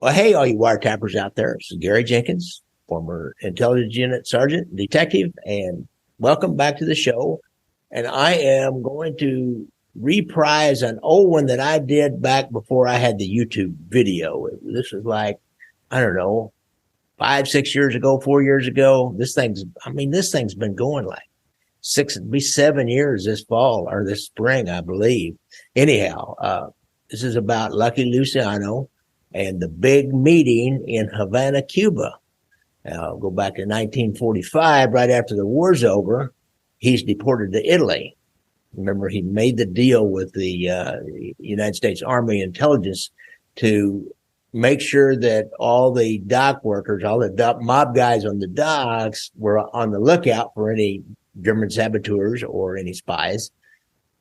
Well, hey, all you wiretappers out there. This is Gary Jenkins, former intelligence unit sergeant, detective, and welcome back to the show. And I am going to reprise an old one that I did back before I had the YouTube video. This was like, I don't know, 5, 6 years ago, 4 years ago. This thing's been going like 7 years this fall or this spring, I believe. Anyhow, this is about Lucky Luciano and the big meeting in Havana, Cuba. Go back to 1945, right after the war's over. He's deported to Italy. Remember, he made the deal with the United States Army intelligence to make sure that all the dock workers, all the mob guys on the docks were on the lookout for any German saboteurs or any spies.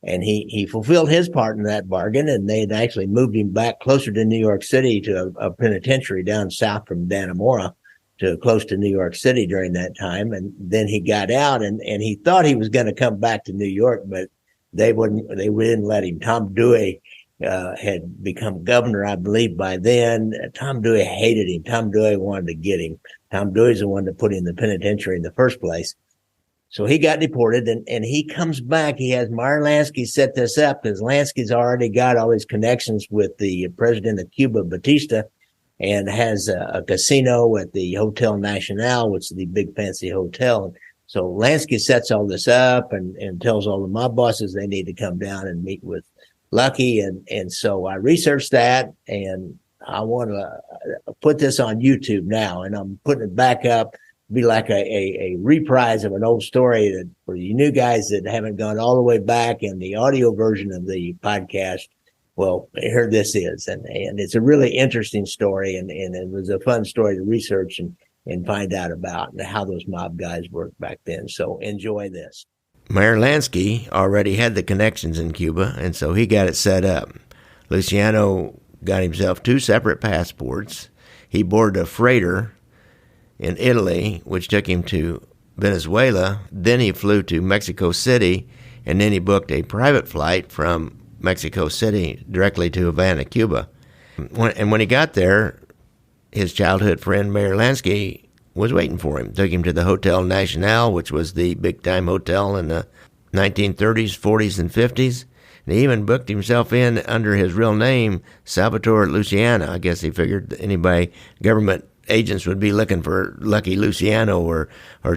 And he fulfilled his part in that bargain, and they had actually moved him back closer to New York City to a penitentiary down south from Dannemora to close to New York City during that time. And then he got out, and he thought he was going to come back to New York, but they wouldn't let him. Tom Dewey had become governor, I believe, by then. Tom Dewey hated him. Tom Dewey wanted to get him. Tom Dewey's the one that put him in the penitentiary in the first place. So he got deported, and he comes back. He has Meyer Lansky set this up because Lansky's already got all these connections with the president of Cuba, Batista, and has a casino at the Hotel Nacional, which is the big fancy hotel. So Lansky sets all this up and tells all the mob bosses they need to come down and meet with Lucky. And so I researched that, and I want to put this on YouTube now, and I'm putting it back up. Be like a reprise of an old story that for you new guys that haven't gone all the way back in the audio version of the podcast. Well, here this is, and it's a really interesting story, and it was a fun story to research and find out about and how those mob guys worked back then. So enjoy this. Meyer Lansky already had the connections in Cuba, and so he got it set up. Luciano got himself 2 separate passports. He boarded a freighter in Italy, which took him to Venezuela. Then he flew to Mexico City, and then he booked a private flight from Mexico City directly to Havana, Cuba. When he got there, his childhood friend, Meyer Lansky, was waiting for him. Took him to the Hotel Nacional, which was the big-time hotel in the 1930s, 40s, and 50s. And he even booked himself in under his real name, Salvatore Luciano. I guess he figured anybody, government agents would be looking for Lucky Luciano or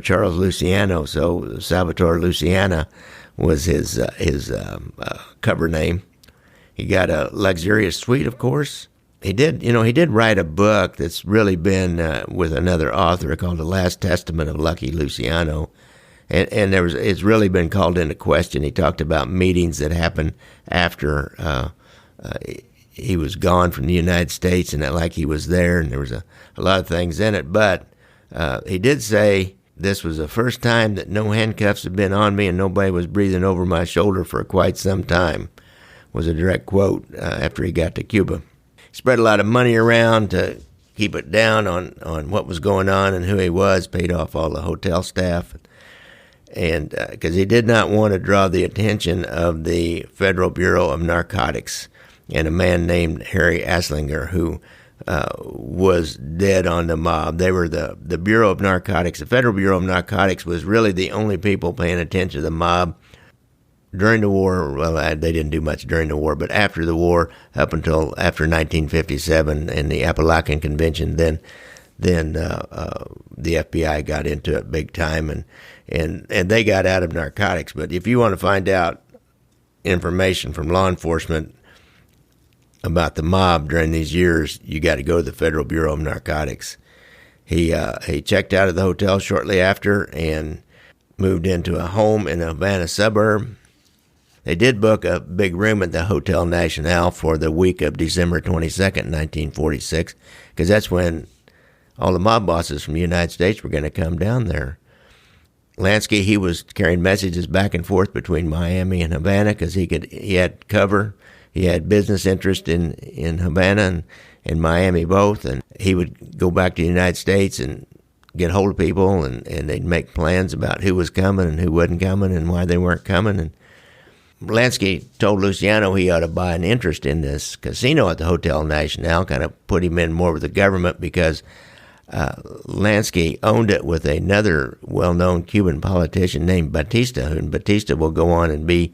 Charles Luciano, so Salvatore Luciano was his cover name. He got a luxurious suite, of course. He did write a book that's really been with another author called The Last Testament of Lucky Luciano, and it's really been called into question. He talked about meetings that happened after he was gone from the United States, and that like he was there, and there was a lot of things in it. But he did say this was the first time that no handcuffs had been on me and nobody was breathing over my shoulder for quite some time, was a direct quote after he got to Cuba. He spread a lot of money around to keep it down on what was going on and who he was, paid off all the hotel staff, and because he did not want to draw the attention of the Federal Bureau of Narcotics and a man named Harry Aslinger, who was dead on the mob. They were the Bureau of Narcotics. The Federal Bureau of Narcotics was really the only people paying attention to the mob during the war. Well, they didn't do much during the war, but after the war, up until after 1957 and the Apalachian Convention, then the FBI got into it big time, and they got out of narcotics. But if you want to find out information from law enforcement about the mob during these years, you got to go to the Federal Bureau of Narcotics. He checked out of the hotel shortly after and moved into a home in a Havana suburb. They did book a big room at the Hotel Nacional for the week of December 22nd, 1946, because that's when all the mob bosses from the United States were going to come down there. Lansky, he was carrying messages back and forth between Miami and Havana because he had cover. He had business interest in Havana and Miami both, and he would go back to the United States and get hold of people, and they'd make plans about who was coming and who wasn't coming and why they weren't coming. And Lansky told Luciano he ought to buy an interest in this casino at the Hotel Nacional, kind of put him in more with the government because Lansky owned it with another well-known Cuban politician named Batista, and Batista will go on and be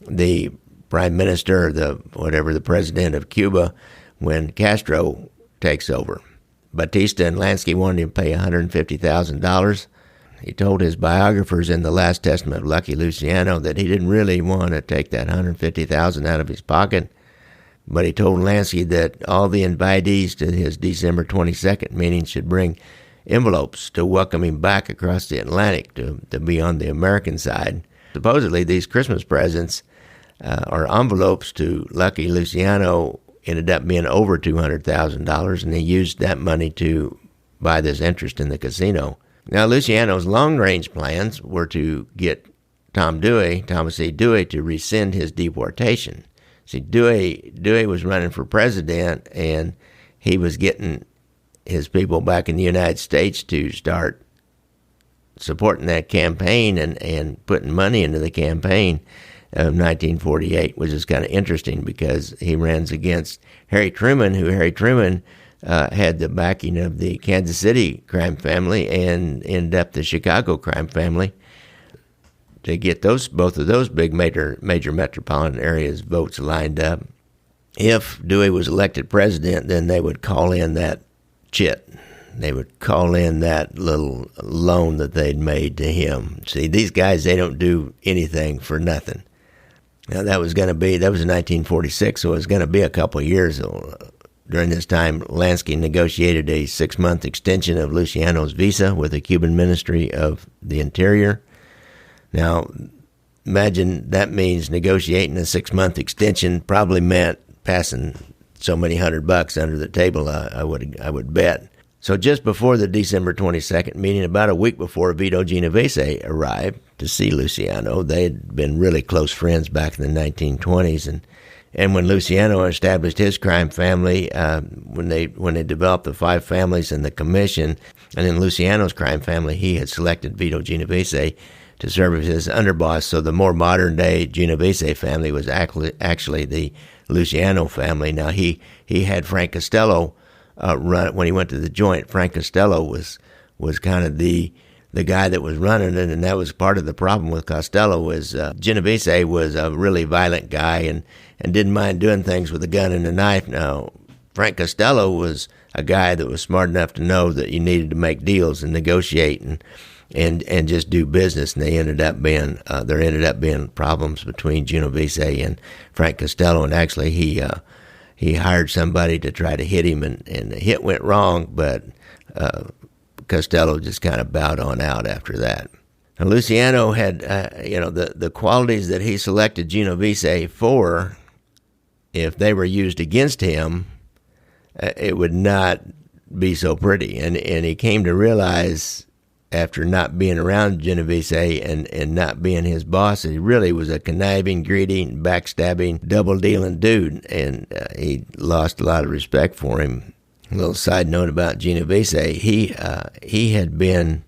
the prime minister, the president of Cuba when Castro takes over. Batista and Lansky wanted him to pay $150,000. He told his biographers in The Last Testament of Lucky Luciano that he didn't really want to take that $150,000 out of his pocket, but he told Lansky that all the invitees to his December 22nd meeting should bring envelopes to welcome him back across the Atlantic to be on the American side. Supposedly, these Christmas presents or envelopes to Lucky Luciano ended up being over $200,000, and he used that money to buy this interest in the casino. Now, Luciano's long-range plans were to get Thomas E. Dewey, to rescind his deportation. See, Dewey was running for president, and he was getting his people back in the United States to start supporting that campaign and putting money into the campaign of 1948, which is kind of interesting because he runs against Harry Truman, who had the backing of the Kansas City crime family and ended up the Chicago crime family to get both of those big major metropolitan areas votes lined up. If Dewey was elected president, then they would call in that chit. They would call in that little loan that they'd made to him. See, these guys, they don't do anything for nothing. Now, that was in 1946, so it was going to be a couple of years. During this time, Lansky negotiated a 6-month extension of Luciano's visa with the Cuban Ministry of the Interior. Now, imagine that means negotiating a 6-month extension probably meant passing so many $100 under the table, I would bet. So just before the December 22nd meeting, about a week before Vito Genovese arrived to see Luciano, they had been really close friends back in the 1920s, and when Luciano established his crime family, when they developed the 5 families in the commission, and in Luciano's crime family, he had selected Vito Genovese to serve as his underboss. So the more modern-day Genovese family was actually the Luciano family. Now, he had Frank Costello run when he went to the joint. Frank Costello was kind of the guy that was running it, and that was part of the problem with Costello. Was Genovese was a really violent guy and didn't mind doing things with a gun and a knife. Now, Frank Costello was a guy that was smart enough to know that you needed to make deals and negotiate and just do business, and there ended up being problems between Genovese and Frank Costello, and actually he hired somebody to try to hit him, and the hit went wrong, but Costello just kind of bowed on out after that. Now, Luciano had, the qualities that he selected Genovese for, if they were used against him, it would not be so pretty. And he came to realize, after not being around Genovese and not being his boss, that he really was a conniving, greedy, backstabbing, double-dealing dude, and he lost a lot of respect for him. A little side note about Genovese, he had been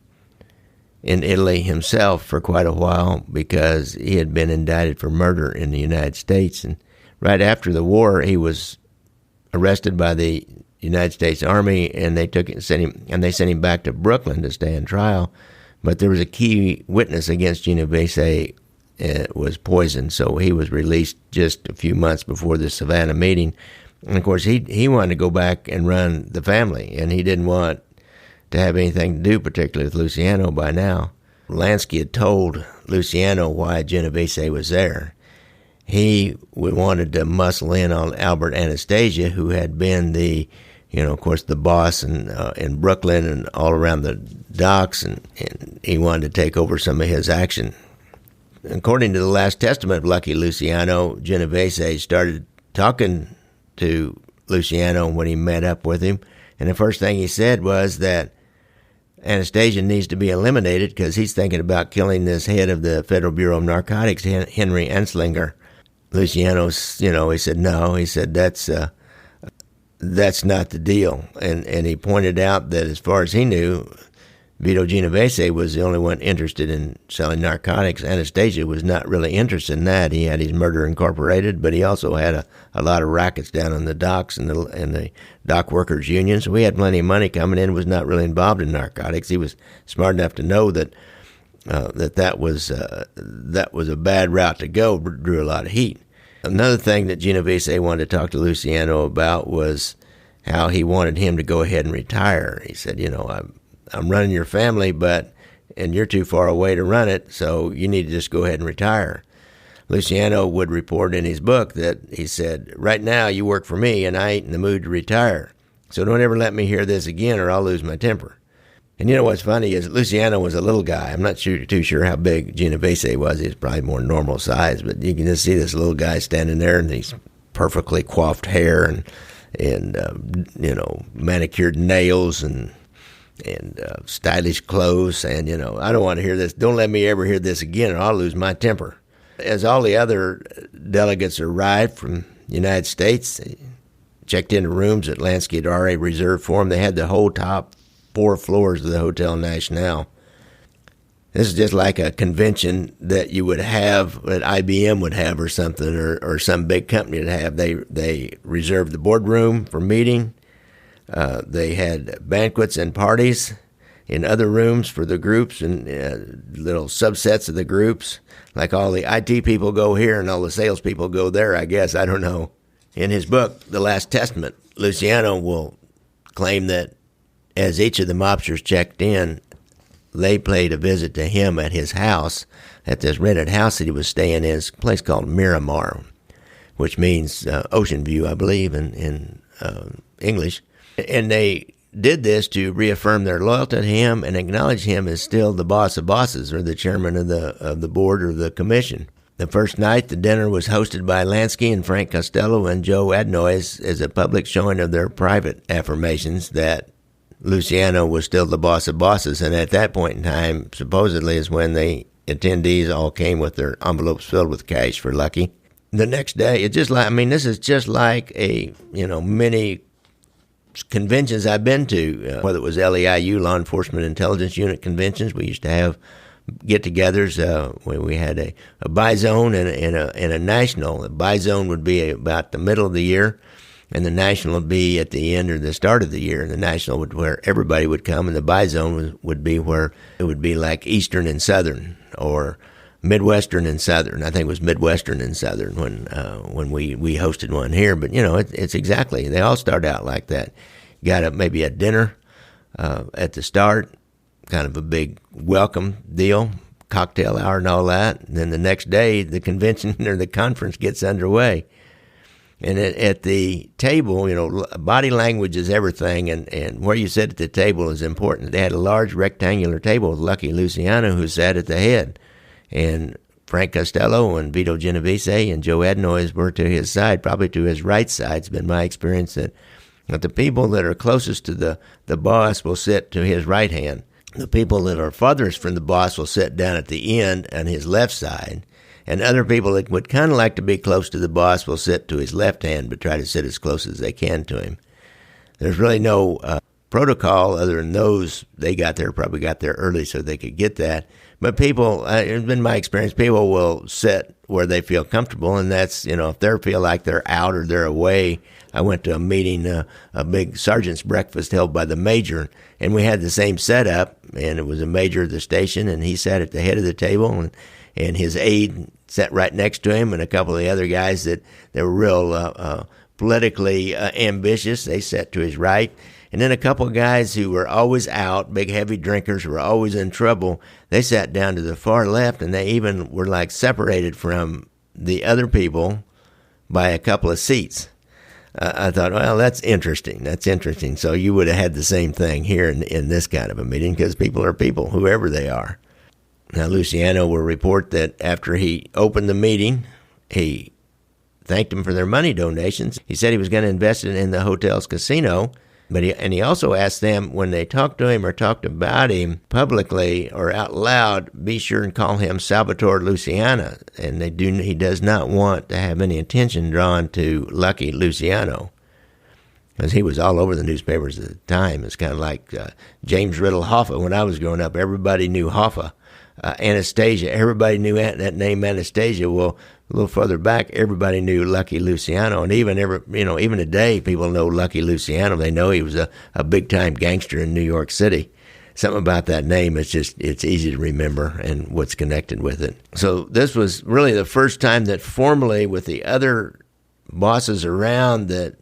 in Italy himself for quite a while because he had been indicted for murder in the United States, and right after the war, he was arrested by the United States Army, and they sent him back to Brooklyn to stand trial. But there was a key witness against Genovese was poisoned, so he was released just a few months before the Havana meeting. And of course, he wanted to go back and run the family, and he didn't want to have anything to do, particularly with Luciano by now. Lansky had told Luciano why Genovese was there. He wanted to muscle in on Albert Anastasia, who had been the boss in Brooklyn and all around the docks, and he wanted to take over some of his action. According to the Last Testament of Lucky Luciano, Genovese started talking to Luciano when he met up with him, and the first thing he said was that Anastasia needs to be eliminated because he's thinking about killing this head of the Federal Bureau of Narcotics, Henry Enslinger. Luciano, he said no. He said that's not the deal, and he pointed out that as far as he knew, Vito Genovese was the only one interested in selling narcotics. Anastasia was not really interested in that. He had his Murder Incorporated, but he also had a lot of rackets down on the docks and the dock workers' union. So he had plenty of money coming in, was not really involved in narcotics. He was smart enough to know that that was a bad route to go, drew a lot of heat. Another thing that Genovese wanted to talk to Luciano about was how he wanted him to go ahead and retire. He said, I'm running your family, and you're too far away to run it, so you need to just go ahead and retire. Luciano would report in his book that he said, right now you work for me, and I ain't in the mood to retire. So don't ever let me hear this again, or I'll lose my temper. And what's funny is Luciano was a little guy. I'm not too sure how big Genovese was. He was probably more normal size, but you can just see this little guy standing there in these perfectly coiffed hair and manicured nails and stylish clothes, saying, I don't want to hear this. Don't let me ever hear this again, or I'll lose my temper. As all the other delegates arrived from the United States, they checked into rooms that Lansky had already reserved for them. They had the whole top 4 floors of the Hotel Nacional. This is just like a convention that you would have, that IBM would have or something, or some big company would have. They reserved the boardroom for meeting. They had banquets and parties in other rooms for the groups and little subsets of the groups. Like all the IT people go here and all the salespeople go there, I guess. I don't know. In his book, The Last Testament, Luciano will claim that as each of the mobsters checked in, they paid a visit to him at his house, at this rented house that he was staying in, a place called Miramar, which means ocean view, I believe, in English. And they did this to reaffirm their loyalty to him and acknowledge him as still the boss of bosses, or the chairman of the board or the commission. The first night, the dinner was hosted by Lansky and Frank Costello and Joe Adnoy as a public showing of their private affirmations that Luciano was still the boss of bosses. And at that point in time, supposedly, is when the attendees all came with their envelopes filled with cash for Lucky. The next day, this is just like a, many conventions I've been to, whether it was LEIU, Law Enforcement Intelligence Unit conventions. We used to have get-togethers when we had a bi-zone and a national. The bi-zone would be about the middle of the year, and the national would be at the end or the start of the year. And the national would where everybody would come, and the bi-zone would be where it would be like Eastern and Southern, or Midwestern and Southern. I think it was Midwestern and Southern when we hosted one here. But it's exactly, they all start out like that. You got maybe a dinner at the start, kind of a big welcome deal, cocktail hour and all that. And then the next day, the convention or the conference gets underway. And at the table, body language is everything, and where you sit at the table is important. They had a large rectangular table with Lucky Luciano, who sat at the head. And Frank Costello and Vito Genovese and Joe Adnoy were to his side, probably to his right side. It's been my experience that the people that are closest to the boss will sit to his right hand. The people that are farthest from the boss will sit down at the end on his left side. And other people that would kind of like to be close to the boss will sit to his left hand, but try to sit as close as they can to him. There's really no protocol other than those. They probably got there early so they could get that. But people, it's been my experience, people will sit where they feel comfortable, and that's, if they feel like they're out or they're away. I went to a meeting, a big sergeant's breakfast held by the major, and we had the same setup, and it was a major of the station, and he sat at the head of the table, and his aide sat right next to him, and a couple of the other guys that were real politically ambitious, they sat to his right. And then a couple of guys who were always out, big heavy drinkers, who were always in trouble, they sat down to the far left, and they even were like separated from the other people by a couple of seats. I thought, well, that's interesting. That's interesting. So you would have had the same thing here in this kind of a meeting, because people are people, whoever they are. Now, Luciano will report that after he opened the meeting, he thanked them for their money donations. He said he was going to invest it in the hotel's casino. But he also asked them, when they talked to him or talked about him publicly or out loud, be sure and call him Salvatore Luciano. And he does not want to have any attention drawn to Lucky Luciano. Because he was all over the newspapers at the time. It's kind of like James Riddle Hoffa. When I was growing up, everybody knew Hoffa. Anastasia, everybody knew that name Anastasia. Well, a little further back, everybody knew Lucky Luciano, and even today, people know Lucky Luciano. They know he was a big time gangster in New York City. Something about that name, it's easy to remember and what's connected with it. So this was really the first time that formally, with the other bosses around, that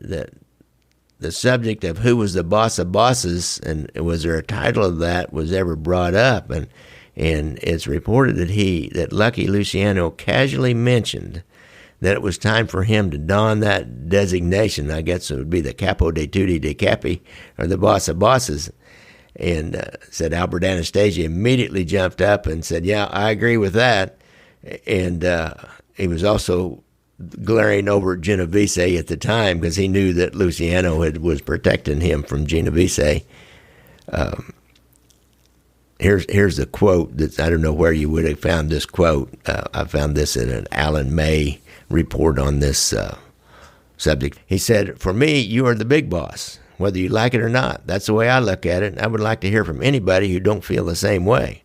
the subject of who was the boss of bosses and was there a title of that was ever brought up. And it's reported that Lucky Luciano casually mentioned that it was time for him to don that designation. I guess it would be the capo de tutti de capi, or the boss of bosses. And said Albert Anastasia immediately jumped up and said, "Yeah, I agree with that." And he was also glaring over at Genovese at the time because he knew that Luciano was protecting him from Genovese. Here's the quote that I don't know where you would have found this quote. I found this in an Alan May report on this subject. He said, "For me, you are the big boss, whether you like it or not. That's the way I look at it. I would like to hear from anybody who don't feel the same way."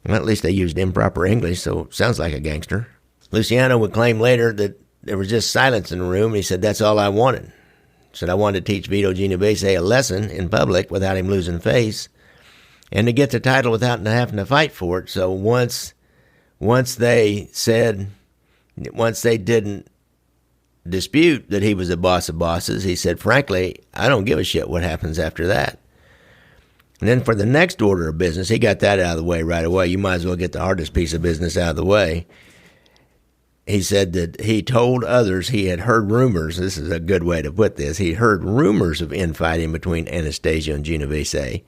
Well, at least they used improper English, so it sounds like a gangster. Luciano would claim later that there was just silence in the room. He said, "That's all I wanted." He said, "I wanted to teach Vito Genovese a lesson in public without him losing face, and to get the title without having to fight for it." So once they didn't dispute that he was the boss of bosses, he said, "Frankly, I don't give a shit what happens after that." And then for the next order of business, he got that out of the way right away. You might as well get the hardest piece of business out of the way. He said that he told others he had heard rumors. This is a good way to put this. He heard rumors of infighting between Anastasia and Genovese.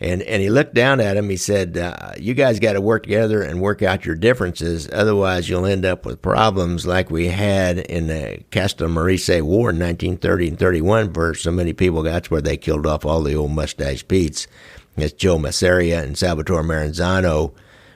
And he looked down at him. He said, "You guys got to work together and work out your differences. Otherwise, you'll end up with problems like we had in the Castelmarise War in 1930 and 31, where so many people, that's where they killed off all the old mustache Petes. As Joe Masseria and Salvatore Maranzano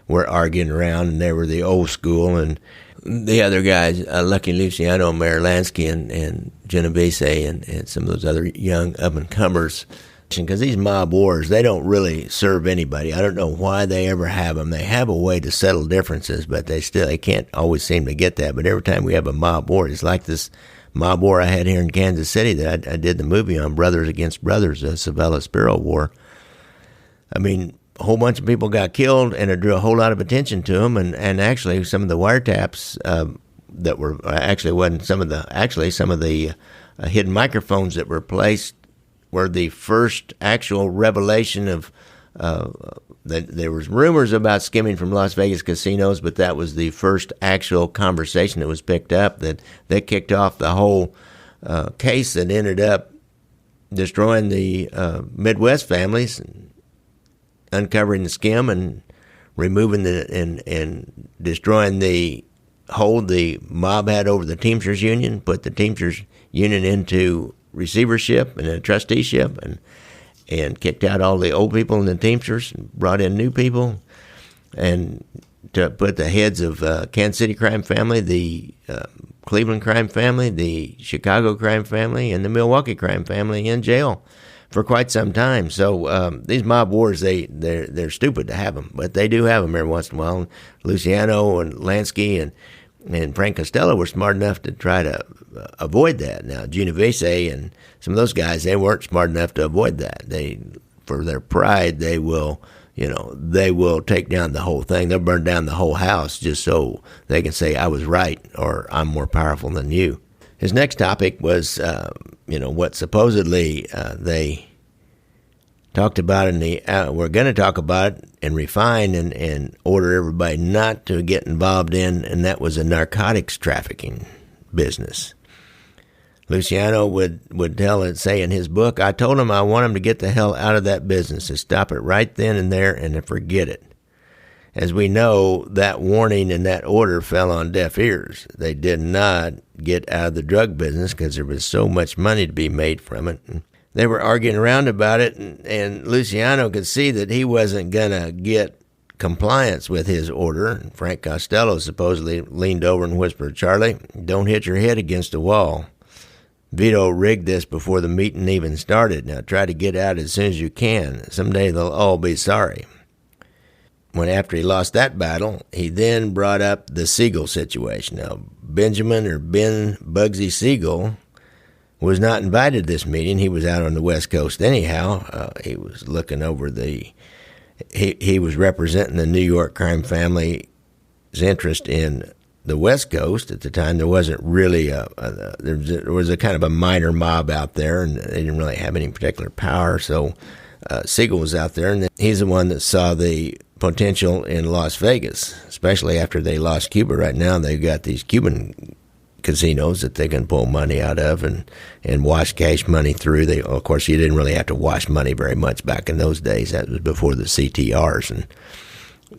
were arguing around, and they were the old school. And the other guys, Lucky Luciano, Marilansky, and Genovese, and some of those other young up-and-comers, because these mob wars, they don't really serve anybody. I don't know why they ever have them. They have a way to settle differences, but they can't always seem to get that. But every time we have a mob war, it's like this mob war I had here in Kansas City that I did the movie on, Brothers Against Brothers, the Savella Spiro War. I mean, a whole bunch of people got killed, and it drew a whole lot of attention to them. And actually, some of the wiretaps that were some of the hidden microphones that were placed were the first actual revelation of that there was rumors about skimming from Las Vegas casinos, but that was the first actual conversation that was picked up that kicked off the whole case that ended up destroying the Midwest families, and uncovering the skim and removing and destroying the hold the mob had over the Teamsters Union, put the Teamsters Union into receivership and a trusteeship, and kicked out all the old people in the Teamsters and brought in new people, and to put the heads of Kansas City crime family, the Cleveland crime family, the Chicago crime family, and the Milwaukee crime family in jail for quite some time. So these mob wars, they're stupid to have them, but they do have them every once in a while. Luciano and Lansky and Frank Costello were smart enough to try to avoid that. Now, Genovese and some of those guys, they weren't smart enough to avoid that. For their pride, they will take down the whole thing. They'll burn down the whole house just so they can say, "I was right," or "I'm more powerful than you." His next topic was, what supposedly they talked about we're going to talk about and refine and order everybody not to get involved in, and that was a narcotics trafficking business. Luciano would say in his book, "I told him I want him to get the hell out of that business, to stop it right then and there and to forget it." As we know, that warning and that order fell on deaf ears. They did not get out of the drug business because there was so much money to be made from it. And they were arguing around about it, and Luciano could see that he wasn't going to get compliance with his order. And Frank Costello supposedly leaned over and whispered, "Charlie, don't hit your head against a wall." Vito rigged this before the meeting even started. Now try to get out as soon as you can. Someday they'll all be sorry. When after he lost that battle, he then brought up the Siegel situation. Now, Benjamin or Ben Bugsy Siegel was not invited to this meeting. He was out on the West Coast anyhow. He was looking over he was representing the New York crime family's interest in the West Coast. At the time, there wasn't really there was a kind of a minor mob out there, and they didn't really have any particular power. So Siegel was out there, and he's the one that saw the potential in Las Vegas, especially after they lost Cuba. Right now, they've got these Cuban casinos that they can pull money out of and wash cash money through. Of course, you didn't really have to wash money very much back in those days. That was before the CTRs, and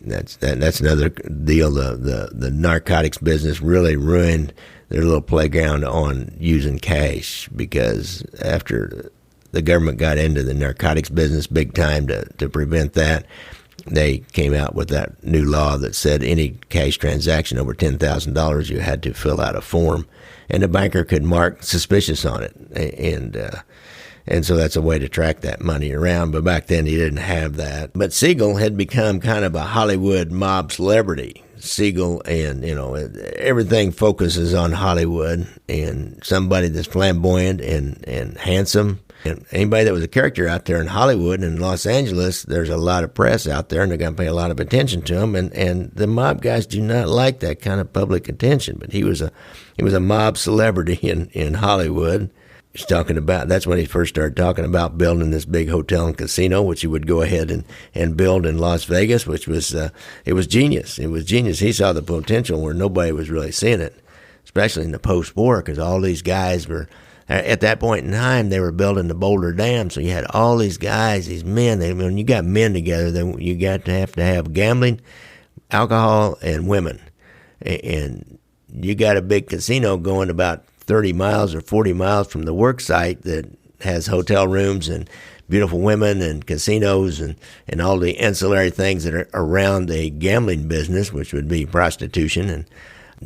that's another deal. The narcotics business really ruined their little playground on using cash, because after the government got into the narcotics business big time to prevent that, they came out with that new law that said any cash transaction over $10,000, you had to fill out a form, and the banker could mark suspicious on it, and so that's a way to track that money around. But back then, he didn't have that. But Siegel had become kind of a Hollywood mob celebrity. Siegel, and everything focuses on Hollywood and somebody that's flamboyant and handsome. And anybody that was a character out there in Hollywood and Los Angeles, there's a lot of press out there, and they're going to pay a lot of attention to him. And the mob guys do not like that kind of public attention. But he was a mob celebrity in Hollywood. He's talking about, that's when he first started talking about building this big hotel and casino, which he would go ahead and build in Las Vegas, which was it was genius. It was genius. He saw the potential where nobody was really seeing it, especially in the post-war, because all these guys were. At that point in time, they were building the Boulder Dam, so you had all these guys, these men. When you got men together, then you got to have gambling, alcohol, and women. And you got a big casino going about 30 miles or 40 miles from the work site that has hotel rooms and beautiful women and casinos and all the ancillary things that are around a gambling business, which would be prostitution and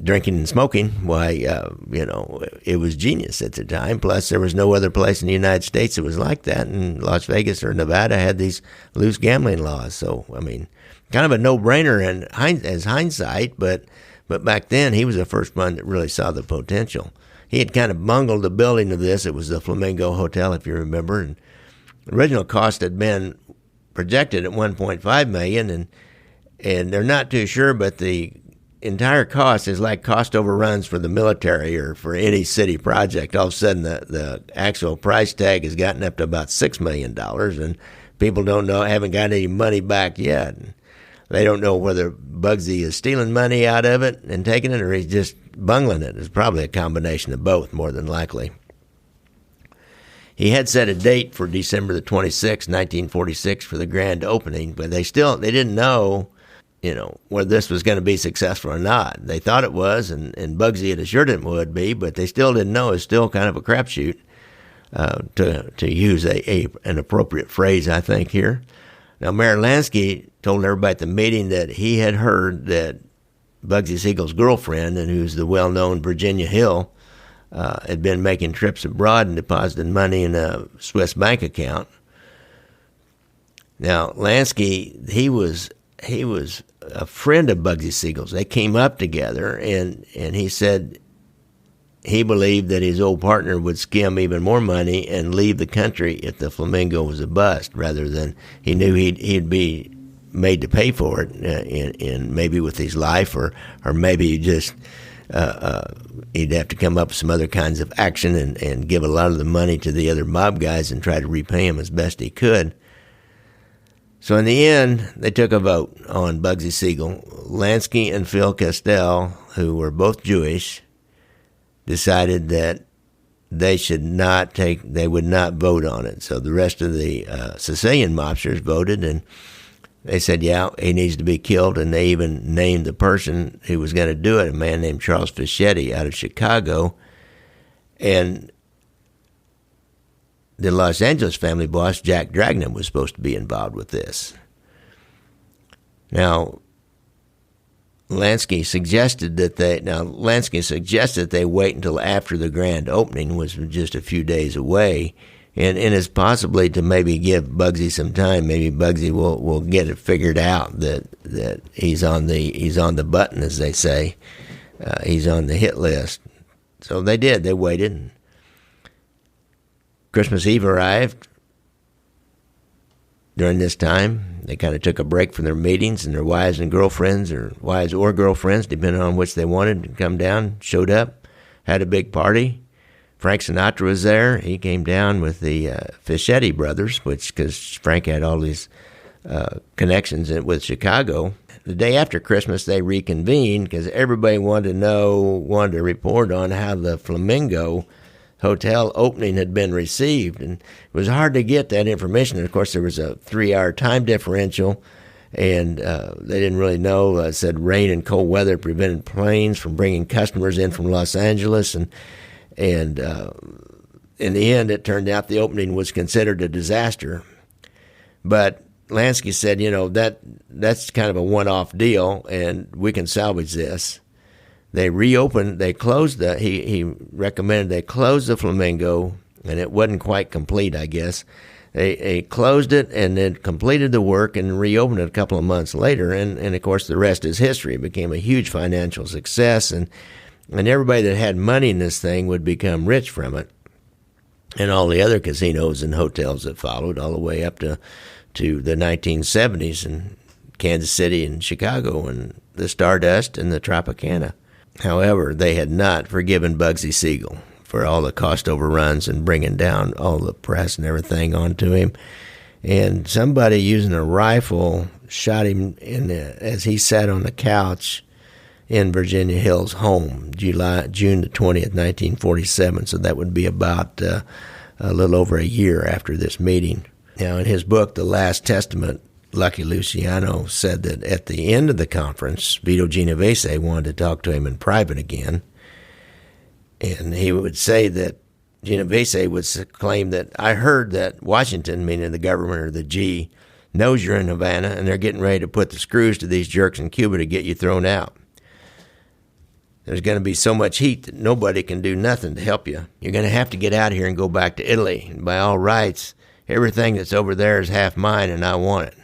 drinking and smoking. Why, it was genius at the time. Plus, there was no other place in the United States that was like that. And Las Vegas or Nevada had these loose gambling laws. So, I mean, kind of a no-brainer as hindsight. But back then, he was the first one that really saw the potential. He had kind of bungled the building of this. It was the Flamingo Hotel, if you remember. And the original cost had been projected at $1.5 million, and they're not too sure, but the entire cost is like cost overruns for the military or for any city project. All of a sudden, the actual price tag has gotten up to about $6 million, and people haven't got any money back yet. They don't know whether Bugsy is stealing money out of it and taking it, or he's just bungling it. It's probably a combination of both, more than likely. He had set a date for December the 26th, 1946 for the grand opening, but they didn't know, whether this was going to be successful or not. They thought it was, and Bugsy had assured it would be, but they still didn't know. It's still kind of a crapshoot, to use an appropriate phrase, I think, here. Now, Mayor Lansky told everybody at the meeting that he had heard that Bugsy Siegel's girlfriend, and who's the well-known Virginia Hill, had been making trips abroad and depositing money in a Swiss bank account. Now, Lansky, he was a friend of Bugsy Siegel's. They came up together, and he said he believed that his old partner would skim even more money and leave the country if the Flamingo was a bust, rather than he knew he'd be made to pay for it, in maybe with his life, or maybe just he'd have to come up with some other kinds of action and give a lot of the money to the other mob guys and try to repay him as best he could. So in the end, they took a vote on Bugsy Siegel. Lansky and Phil Castell, who were both Jewish, decided that they would not vote on it. So the rest of the Sicilian mobsters voted, and they said, yeah, he needs to be killed. And they even named the person who was going to do it, a man named Charles Fischetti out of Chicago. And the Los Angeles family boss, Jack Dragnet, was supposed to be involved with this. Now, Lansky suggested that they wait until after the grand opening was just a few days away, and it's possibly to maybe give Bugsy some time. Maybe Bugsy will get it figured out that he's on the button, as they say. He's on the hit list. So they did. They waited. Christmas Eve arrived. During this time, they kind of took a break from their meetings, and their wives or girlfriends, depending on which they wanted, to come down, showed up, had a big party. Frank Sinatra was there. He came down with the Fischetti brothers, because Frank had all these connections with Chicago. The day after Christmas, they reconvened because everybody wanted to report on how the Flamingo Hotel opening had been received, and it was hard to get that information. And of course, there was a 3-hour time differential, and they didn't really know. It said rain and cold weather prevented planes from bringing customers in from Los Angeles, and in the end, it turned out the opening was considered a disaster. But Lansky said, that's kind of a one-off deal, and we can salvage this. They reopened. He recommended they close the Flamingo, and it wasn't quite complete, I guess. They closed it and then completed the work and reopened it a couple of months later, and of course the rest is history. It became a huge financial success, and everybody that had money in this thing would become rich from it, and all the other casinos and hotels that followed all the way up to the 1970s in Kansas City and Chicago and the Stardust and the Tropicana. However, they had not forgiven Bugsy Siegel for all the cost overruns and bringing down all the press and everything onto him. And somebody using a rifle shot him as he sat on the couch in Virginia Hill's home, June the 20th, 1947. So that would be about a little over a year after this meeting. Now, in his book, The Last Testament, Lucky Luciano said that at the end of the conference, Vito Genovese wanted to talk to him in private again. And he would say that Genovese would claim that, I heard that Washington, meaning the government or the G, knows you're in Havana and they're getting ready to put the screws to these jerks in Cuba to get you thrown out. There's going to be so much heat that nobody can do nothing to help you. You're going to have to get out of here and go back to Italy. And by all rights, everything that's over there is half mine and I want it.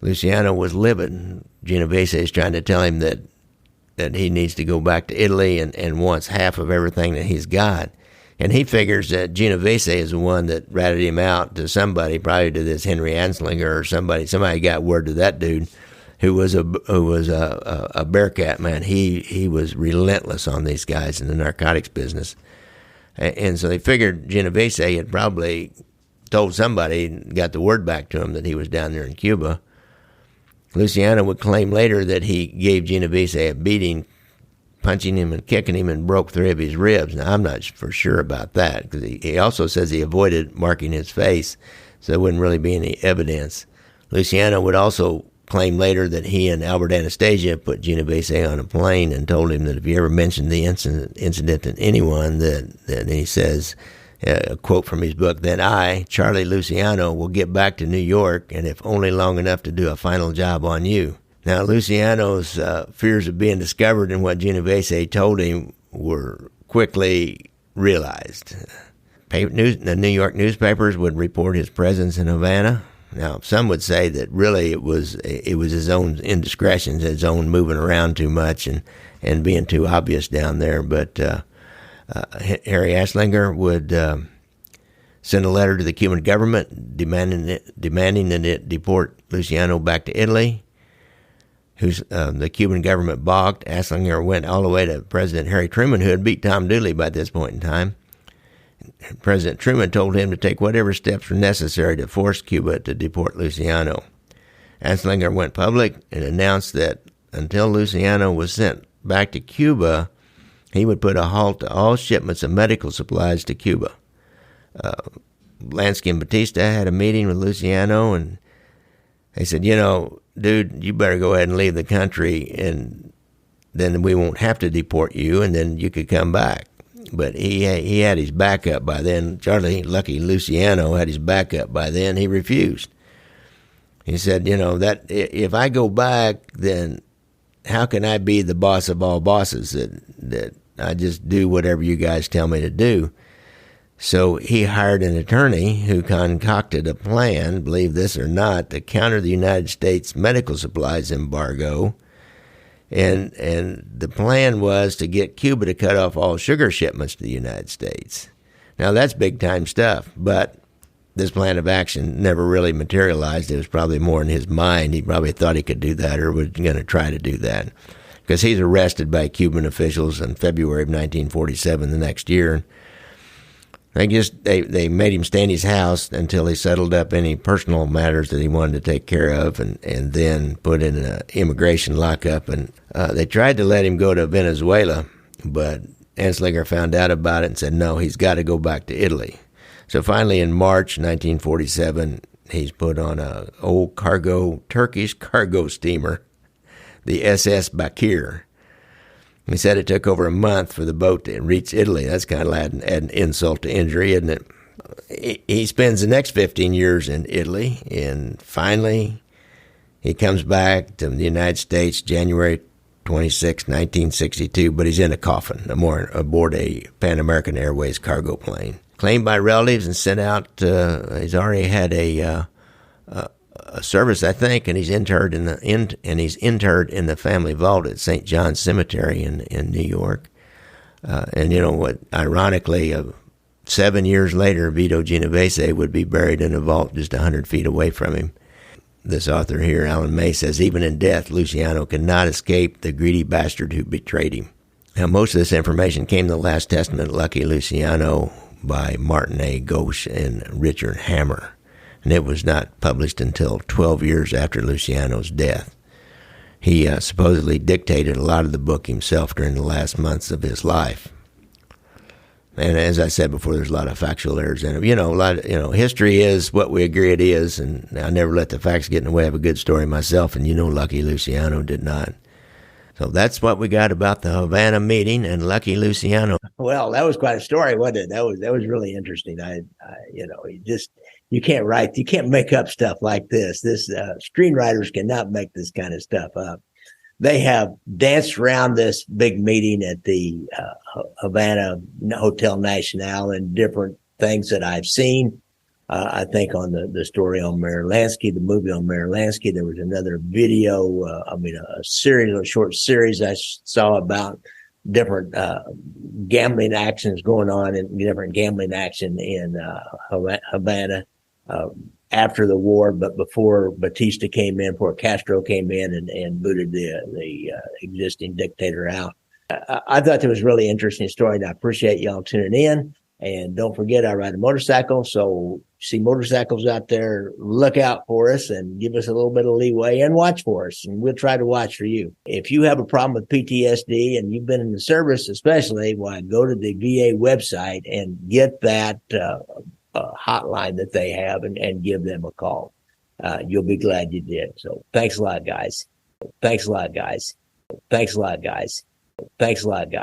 Luciano was livid. Genovese is trying to tell him that he needs to go back to Italy and wants half of everything that he's got. And he figures that Genovese is the one that ratted him out to somebody, probably to this Henry Anslinger or somebody. Somebody got word to that dude who was a Bearcat man. He was relentless on these guys in the narcotics business. And so they figured Genovese had probably told somebody, got the word back to him that he was down there in Cuba. Luciano would claim later that he gave Genovese a beating, punching him and kicking him, and broke 3 of his ribs. Now, I'm not for sure about that, because he also says he avoided marking his face, so there wouldn't really be any evidence. Luciano would also claim later that he and Albert Anastasia put Genovese on a plane and told him that if he ever mentioned the incident to anyone, that he says, a quote from his book, "Then I, Charlie Luciano, will get back to New York, and if only long enough to do a final job on you." Now, Luciano's fears of being discovered in what Genovese told him were quickly realized. The New York newspapers would report his presence in Havana. Now, some would say that really it was his own indiscretions, his own moving around too much and being too obvious down there, but Harry Anslinger would send a letter to the Cuban government demanding that it deport Luciano back to Italy. The Cuban government balked. Anslinger went all the way to President Harry Truman, who had beat Tom Dooley by this point in time. President Truman told him to take whatever steps were necessary to force Cuba to deport Luciano. Anslinger went public and announced that until Luciano was sent back to Cuba, he would put a halt to all shipments of medical supplies to Cuba. Lansky and Batista had a meeting with Luciano, and they said, dude, you better go ahead and leave the country, and then we won't have to deport you, and then you could come back. But he had his backup by then. Charlie Lucky Luciano had his backup by then. He refused. He said, that if I go back, then how can I be the boss of all bosses, that I just do whatever you guys tell me to do? So he hired an attorney who concocted a plan, believe this or not, to counter the United States medical supplies embargo. And the plan was to get Cuba to cut off all sugar shipments to the United States. Now, that's big-time stuff, but this plan of action never really materialized. It was probably more in his mind. He probably thought he could do that or was going to try to do that, because he's arrested by Cuban officials in February of 1947, the next year. They made him stay in his house until he settled up any personal matters that he wanted to take care of, and then put in an immigration lockup. And they tried to let him go to Venezuela, but Anslinger found out about it and said, no, he's got to go back to Italy. So finally, in March 1947, he's put on a old Turkish cargo steamer, the SS Bakir. He said it took over a month for the boat to reach Italy. That's kind of adding insult to injury, isn't it? He spends the next 15 years in Italy, and finally he comes back to the United States January 26, 1962, but he's in a coffin aboard a Pan American Airways cargo plane. Claimed by relatives and sent out. He's already had a service, I think, and he's interred in the family vault at St. John's Cemetery in New York. And you know what? Ironically, 7 years later, Vito Genovese would be buried in a vault just 100 feet away from him. This author here, Alan May, says even in death, Luciano could not escape the greedy bastard who betrayed him. Now, most of this information came in the last testament of Lucky Luciano by Martin A. Ghosh and Richard Hammer, and it was not published until 12 years after Luciano's death. He supposedly dictated a lot of the book himself during the last months of his life. And as I said before, there's a lot of factual errors in it. History is what we agree it is, and I never let the facts get in the way of a good story myself, and Lucky Luciano did not. So that's what we got about the Havana meeting and Lucky Luciano. Well, that was quite a story, wasn't it? That was really interesting. You can't make up stuff like this. Screenwriters cannot make this kind of stuff up. They have danced around this big meeting at the Havana Hotel Nacional and different things that I've seen. I think on the story on Mayor Lansky, the movie on Mayor Lansky, there was another video, a short series I saw about different gambling actions going on and different gambling action in Havana after the war, but before Batista came in, before Castro came in and booted the existing dictator out. I thought that was a really interesting story, and I appreciate y'all tuning in. And don't forget, I ride a motorcycle, so see motorcycles out there, look out for us and give us a little bit of leeway and watch for us, and we'll try to watch for you. If you have a problem with PTSD and you've been in the service especially, why go to the VA website and get that hotline that they have and give them a call. You'll be glad you did. So thanks a lot, guys. Thanks a lot, guys. Thanks a lot, guys. Thanks a lot, guys.